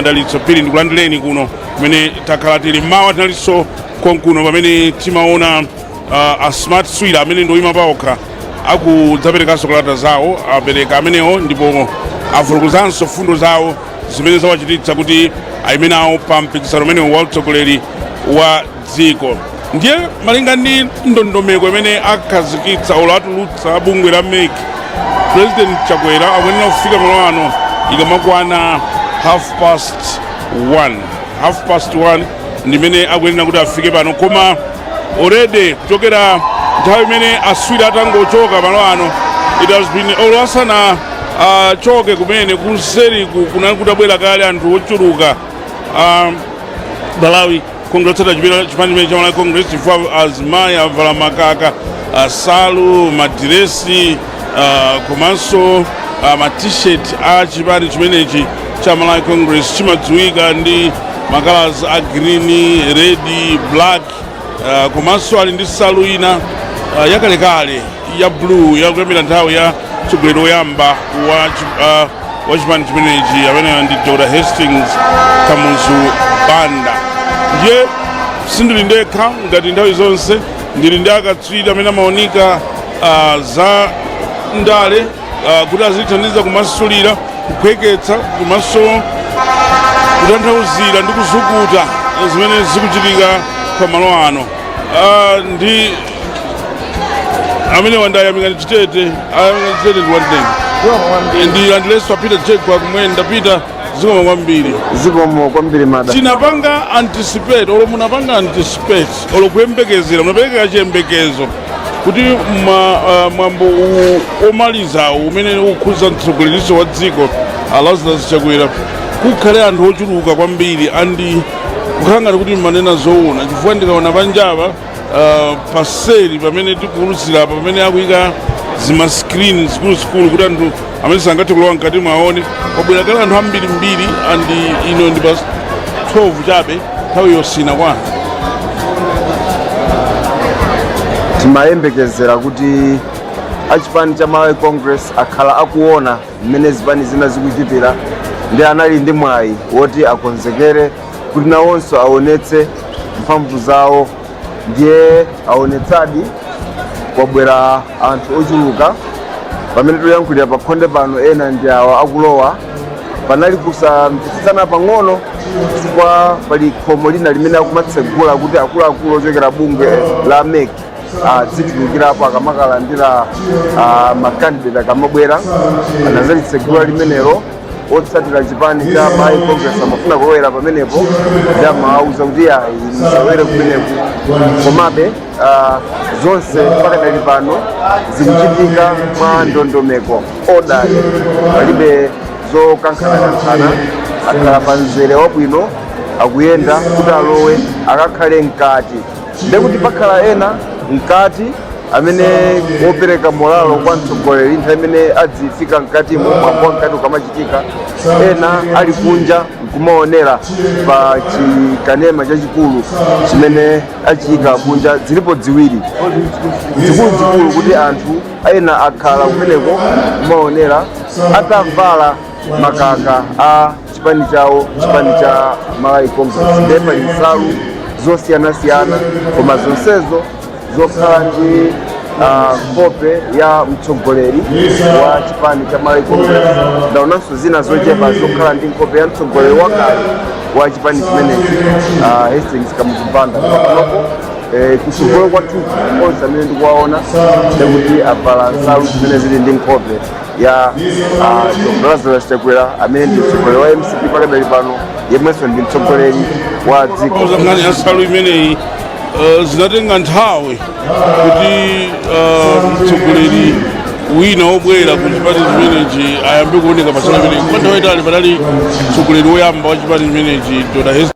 Ndalitso pili ndikulandireni kuno kumene takhala tili mmawa tinalinso konkuno pamene timaona a smart swira amene ndoyima paokha akudzaperekanso kalata zawo apereka amenewo ndipo avulukuzanso fundo zawo zimene zawachititsa kuti ayime nawo pa mpikisano umenewo wa utsogoleri wa dziko. Ndiye malinga ndi ndondomeko imene akhazikitsa olo atulutsa bungwe la MEC, President Achakwera akuyenera kufika malo ano ikamakwana 1:30 ndimene akuyenera kuti afike pano, koma already kuchokera nthawi imene aswira atangochoka malo ano it has been olo asana choke kumene kuseri kunali kutabwera kale anthu ochuluka Malawi kongressata chipani cha Malawi Congress chifukwa azimayi avala makaka asalu madiresi komanso ma-t-shirt a chipani chimenechi cha Malawi Congress chimadziwika ndi makalazi a green, red, black komanso ali ndi salu ina yakalekale ya blue yakuyambira nthawi ya mtsogoleri woyamba wa chipani chimenechi amene ndi Dr. Hastings Kamuzu Banda. Ndiye sindili ndekha ngati nthawi zonse ndili ndi akatswiri amene amaoneka za ndale kuti azithandiza kumasulira kuphweketsa komanso kutanthauzira ndi kuzukuta zimene zikuchitika pa malo ano. Ndi amene wandayamika ndi Chitete ndi wandeni ndi andileso apita chekwa kumwe ndapita zikomo kwambiri mada tinapanga anticipate olo munapanga anticipate olo kuyembekezera munapereka chiyembekezo kuti mwambo omaliza umene ukhuza mtsogoleriso wa dziko Lazarus Chakwera kukhale anthu ochuluka kwambiri andi kukhala ngati kuti manena zoona chifukwa ndikaona panjapa paseri pamene tikuwuluzira apa pamene akuyika zimaskrini zikuluzikulu kuti anthu amene sangathe kulowa mkati mwaone kwabwera kale anthu ambirimbiri andi ino ndi pa 12 chabe nthawi yosina kwa timayembekezera kuti achipani cha Malawi Congress akhala akuona mmene zipani zina zikuchitira ndi anali ndi mwayi woti akonzekere kuti nawonso aonetse mphamvu zawo. Ndiye aonetsadi kwabwera anthu ochuluka pamene toyankhulira pa khonde pano ena ndi awa akulowa panali kusamvetsetsana pang'ono chifukwa pali khomo lina limene akumatsegula kuti akuluakulu ochokera bungwe la MEC zitulukirapo akamakalandira makandidate akamabwera anazalitsegula limenelo otsatira chipani cha Malawi Congress amafuna kulowera pamenepo ndi amawauza kuti musawere kumeneku. Komabe zonse pakadali pano zikuchitika mwa ndondomeko odali palibe zokankhana akhala pa mzere wabwino akuyenda kuti alowe akakhale mkati ndekuti pakhala ena mkati amene opereka molalo kwa mtsogoleri nthawi imene adzifika mkatimo mwambo mkati ukamachitika ena ali kunja nkumaonera pa chikanema chachikulu chimene achiyika kunja zilipo ziwiri zikuluzikulu kuti anthu ena akhala kumeneko kumaonera atavala makaka a chipani chawo chipani cha Malawi Congress ndipo pali nsalu zosiyanasiyana koma zonsezo zokhala ndi kope ya mtsogoleri wa chipani cha Malawi Congress ndaonanso zina zochepa zokhala ndi kope ya mtsogoleri wakale wa chipani chimenechi Hastings Kamuzu Banda. Panopo kutsogolo kwathu onse amene ndikuwaona ndikuti avala nsalu zimene zili ndi nkhope ya Dr. Lazarus Chakwera amene ndi mtsogoleri wa MCP pakadali pano yemwenso ndi mtsogoleri wa dziko. Nsalu imeneyi zinatenga nthawi kuti mtsogoleri wina obwera ku chipani chimenechi ayambe kuoneka pa nthawi imeneyi. Kwa nthawi itali panali mtsogoleri woyamba wa chipani chimenechi Dr.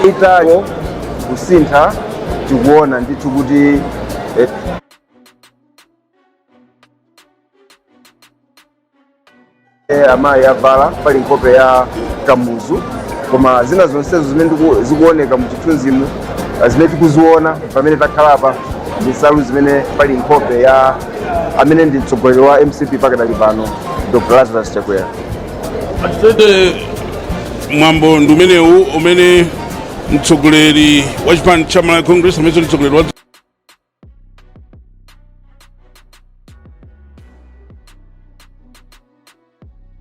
itali kusintha tikuona ndithu kuti amayi avala pali nkhope ya kamuzu, koma zina zonsezo zimene zikuoneka muchithunzimu zimene tikuziona pamene takhalapa ndi nsalu zimene pali nkhope ya amene ndi mtsogoleri wa MCP pakadali pano Dr. Lazarus Achakwera. Atete mwambo ndi umenewu umene mtsogoleri wa chipani cha Malawi Congress amene mtsogoleri wa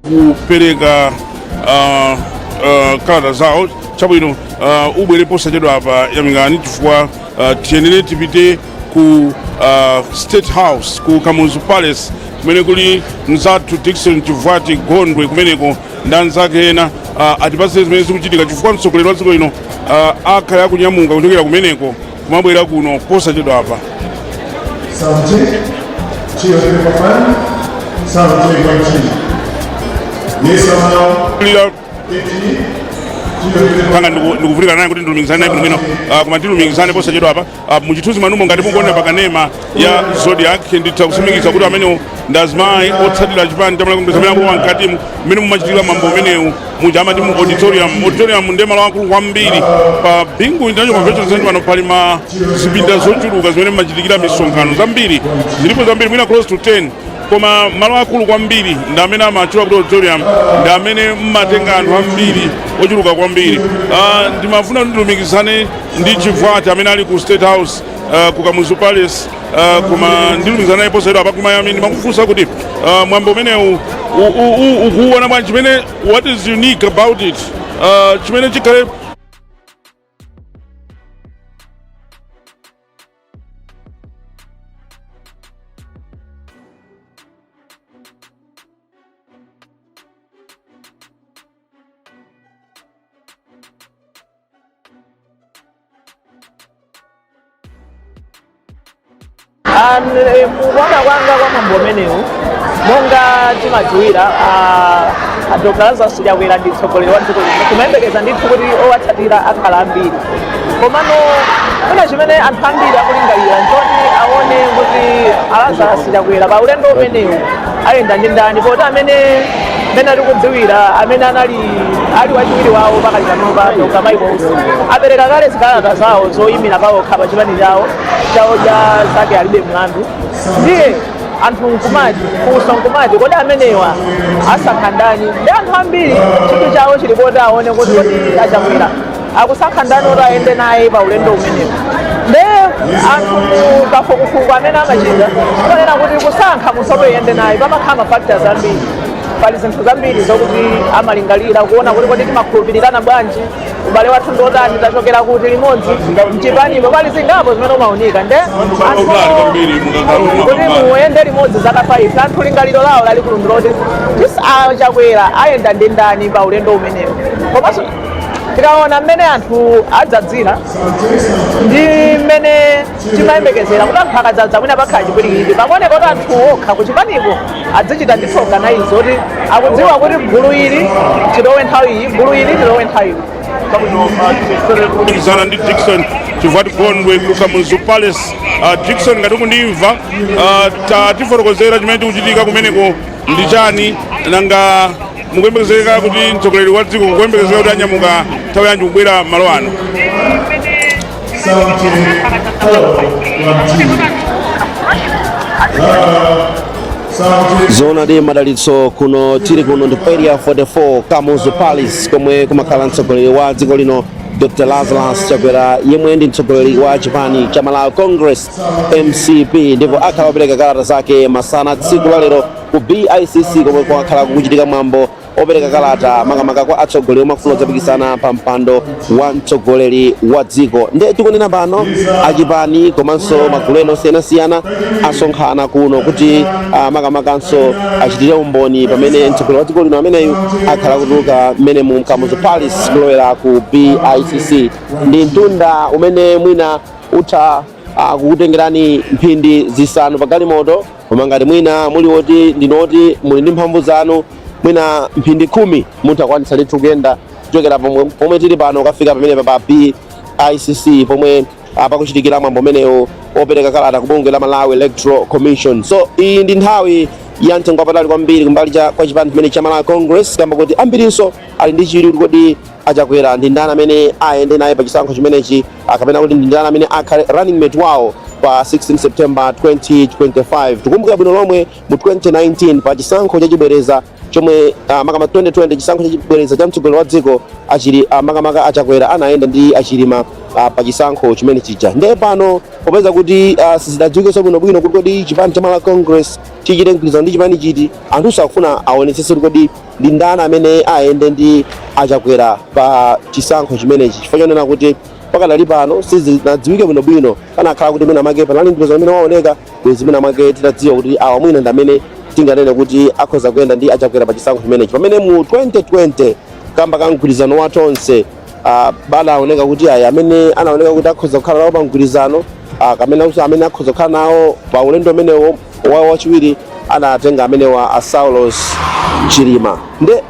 kupereka kalata zawo chabwino ubwere posachedwa apa yamikani chifukwa tiyenere tipite ku State House ku Kamuzu Palace kumene kuli mzathu Dickson Chivwati Gondwe kumeneko ndi anzake ena atipatse zimene zikuchitika chifukwa mtsogoleri wa dziko lino akhala akunyamuka kuchokera kumeneko kumabwera kuno posachedwa apa. Panga ndikuvulika naye kuti ndilumikizane naye bwino koma ndilumikizane posachedwa apa muchithunzi manumo ngati mukuonera pakanema ya Zodiac nditha kusimikiza kuti amenewo ndi azimayi otsatira chipani cha Malawi Congress amene akulowa mkatimu mmene mumachitikira mwambo umenewu muja amati mu auditorium ndi malo akulu kwambiri pa Bingu International Convention Center pano pali zipinda zochuluka zimene mumachitikira misonkhano zambiri zilipo zambiri mwina close to 10 koma malo akulu kwambiri ndi amene amatchula kuti auditorium ndi amene mmatenga anthu ambiri ochuluka kwambiri. Ndimafuna kuti ndilumikizane ndi Chivwati amene ali ku State House ku Kamuzu Palace koma ndilumikizana naye posachedwa apa kumayami ndimakufunsa kuti mwambo umenewu ukuona bwanji chimene what is unique about it chimene chikhale kuona kwanga kwa mwambo umenewu monga timadziwira Dr. Lazarus Achakwera ndi mtsogoleri wa dziko lino timayembekeza ndithu kuti owatsatira akhala ambiri komano kuna chimene anthu ambiri akulingalira nchoti aone kuti Lazarus Achakwera pa ulendo umenewu ayenda ndi ndani poti amene tikudziwira amene ali wachiwiri wawo pakali pano pa Dr. Michael apereka kale zikalata zawo zoyimira pawokha pa chipani chawo cha zake alibe mlandu ndiye anthu Nkumati Funso Nkumati kodi amenewa asankha ndani ndi anthu ambiri chinthu chawo chilipoti aone kuti Achakwera akusankha ndani oti ayende naye pa ulendo umenewu nde anthu kafukufuku amene amachita konena kuti kusankha musoto yende naye pamakhala mafactors ambiri pali zinthu zambiri zokuti amalingalira kuona kuti kodi timakhulupirirana bwanji ubale wathu ndotani tachokera kuti limodzi mchipanipo pali zingapo zimene umaoneka nde kuti muyende limodzi zaka 5 anthu lingaliro lawo lalikulu ndiloti Achakwera ayenda ndi ndani pa ulendo umenewu komanso tikaona mmene anthu adzadzira ndi mmene timayembekezera kuti anthu akadzadza mwina pakhala chipwirikiti pakuoneka kuti anthu okha kuchipanipo adzichita ndi organize kuti akudziwa kuti gulu ili tilowe nthawi iyi gulu ili tilowe nthawi iyi. Zana ndi Dickson Chivwati Gondwe ku Kamuzu Palace. Dickson ngati kundimva tifotokozera chimene chikuchitika kumeneko ndi chani nanga mukuyembekezeka kuti mtsogoleri wa dziko kuyembekezeka kuti anyamuka nthawi yanji kubwera malo ano. Zona di madalitso kuno tiri kuno ndi area 44 Kamuzu Palace komwe kumakhala mtsogoleri wa dziko lino Dr. Lazarus Achakwera yemwe ndi mtsogoleri wa chipani cha Malawi Congress MCP ndipo akhala kupereka kalata zake masana tsiku la lero ku BICC komwe kwakhala kuchitika mwambo opereka kalata makamaka kwa atsogoleri omafuna kudzapikisana pa mpando wa mtsogoleri wa dziko. Ndiye tikunena pano achipani komanso magulu ena osiyanasiyana asonkhana kuno kuti makamakanso achitire umboni pamene mtsogoleri wa dziko lino ameneyu akhala kutuluka mmene mu Kamuzu Palace kulowera ku BICC. Ndi mtunda umene mwina utha kukutengerani mphindi zisanu pa galimoto koma ngati mwina muli woti ndinoti muli ndi mphamvu zanu mwina mphindi 10 munthu akwanitsa ndithu kuyenda kuchokera pomwe tili pano kafika pamene pa BICC pomwe pakuchitikira mwambo umenewo opereka kalata ku bungwe la Malawi Electoral Commission. So iyi ndi nthawi ya mtengo wapatali kwambiri kumbali kwa chipani chimene cha Malawi Congress, kamba kuti ambirinso ali ndi chidwi kodi Achakwera ndi ndani amene ayende naye pa chisankho chimenechi, kapena kuti ndi ndani amene akhale running mate wawo pa 16 September 2025. Tikumbuka bwino lomwe mu 2019 pa chisankho chachibwereza chomwe makama 2020 chisankho chachibwereza cha mtsogoleri wa dziko achiri makamaka Achakwera anayenda ndi achirima pa chisankho chimene chija. Ndiye pano popeza kuti sizidadziwike bwinobwino kuti kodi chipani cha Malawi Congress chichite mgwirizano ndi chipani chiti, anthu sakufuna aonetsetse kodi ndi ndani amene ayende ndi Achakwera pa chisankho chimenechi, chifukwa chonena kuti pakadali pano sizinadziwike bwinobwino, kanakhala kuti mwina mwake panali mgwirizano amene waoneka bwezi mwina mwake titadziwa kuti awa mwina ndi amene tinganene kuti akhoza kuyenda ndi Achakwera pa chisankho chimenechi. Pamene mu 2020 kamba ka mgwirizano wa tonse bala aoneka kuti ayi amene anaoneka kuti akhoza kukhala nawo pa mgwirizano amene akhoza kukhala nawo pa ulendo umenewo wawo wachiwiri anatenga amene wa Saulos Chilima. Nde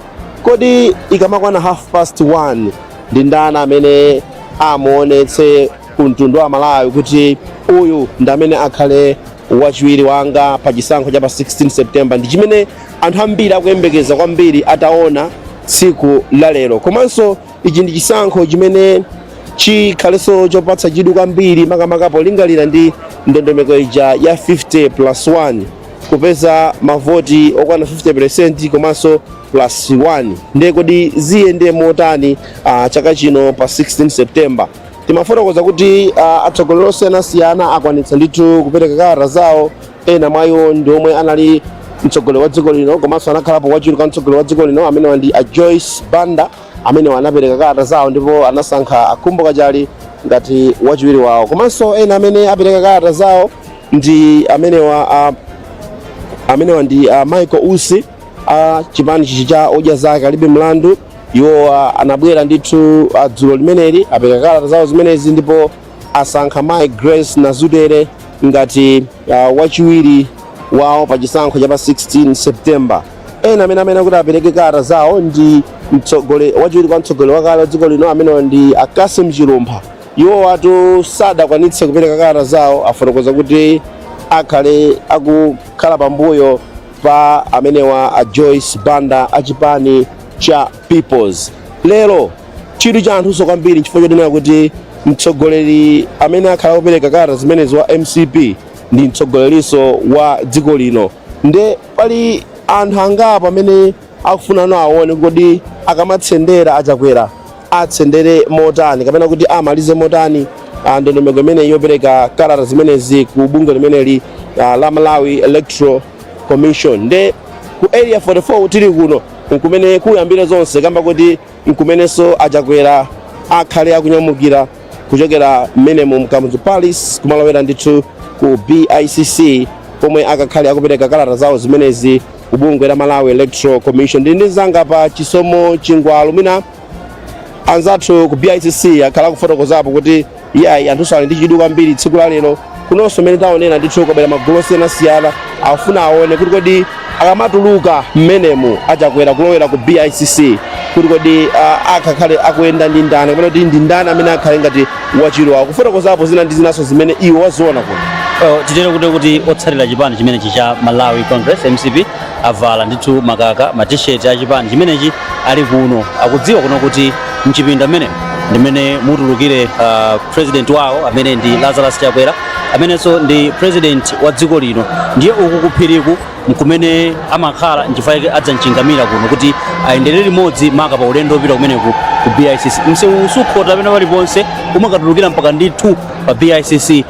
kodi ikamakwana 1:30 ndi ndani amene amuonetse ku mtundu wa Malawi kuti uyu ndi amene akhale wachiwiri wanga pa chisankho cha pa 16 September, ndi chimene anthu ambiri akuyembekeza kwambiri ataona tsiku la lero. Komanso ichi ndi chisankho chimene chikhalenso chopatsa chidwi kwambiri makamaka polingalira ndi ndondomeko ija ya 50+1 kupeza mavoti okwana 50% komanso +1. Ndiye kodi ziyende motani chaka chino pa 16 September. Timafotokoza kuti atsogoleri osiyanasiyana akwanitsa ndithu kupereka kalata zawo. Ena mwa iwo ndi omwe anali mtsogoleri wa dziko lino komanso anakhalapo wachiwiri kwa mtsogoleri wa dziko lino amene ndi Joyce Banda amene anapereka kalata zawo ndipo anasankha Akhumbo Chali ngati wachiwiri wawo. Komanso ena amene apereka kalata zawo ndi amenewa ndi Michael Usi chipani chichi cha Odya Zake alibe mlandu. Iwo anabwera ndithu dzulo limeneli apereka kalata zawo zimenezi ndipo asankha Mai Grace Nazudere ngati wachiwiri wawo pa chisankho cha pa 16 September. Ena amene kuti apereke kalata zawo ndi wachiwiri kwa mtsogoleri wakale wa dziko lino amene ndi Akasim Chilumpha. Iwo watu sadakwanitse kupereka kalata zawo, afotokoza kuti akhale akukhala pambuyo pa amenewa Joyce Banda achipani cha Peoples. Lero chidwi cha anthuso kwambiri chifukwa chodonera kuti mtsogoleri amene akhala kupereka kalata zimenezi wa MCP ndi mtsogoleriso wa dziko lino. Nde pali anthu angapo amene akufuna aone kodi akamatsendera Achakwera atsendere motani kapena kuti amalize motani ndondomeko imene yopereka kalata zimenezi ku bungwe limeneli la Malawi Electoral Commission. Nde ku area 44 tili kuno nkumene kuyambira zonse kamba kuti nkumenenso Achakwera akhale akunyamukira kuchokera minimum Kamuzu Palace kumalowera ndithu ku BICC pomwe akakhale akupereka kalata zawo zimenezi ku bungwe la Malawi Electoral Commission. Ndi zanga pa Chisomo Chingwalu mina anzathu ku BICC akhala kufotokozapo kuti yayi anthu ali ndi chidwi kwambiri tsiku la lero kunonso mene taonena ndithu kobera magulu osiyanasiyana afuna aone kuti kodi akamatuluka mmenemu Achakwera kulowera ku BICC kuti kodi akakhale akuyenda ndi ndani kapena kuti ndi ndani amene akhale ngati wachiwiri wawo. Kufotokozapo zina ndi zinaso zimene iwo waziona kuno. Titero kuti otsatira chipani chimenechi cha Malawi Congress MCP avala ndithu makaka ma-t-shirt a chipani chimenechi ali kuno akudziwa kuno kuti mchipinda mmene ndimene mutulukire president wawo amene ndi Lazarus Chakwera amenenso ndi president wa dziko lino. Ndiye uku kuphiriku mkumene amakhala nchifukwa adzamchingamira kuno kuti ayenderere limodzi maka pa ulendo opita kumeneku ku BICC. Msewu sukhota pena paliponse umakatulukira mpaka ndithu pa BICC.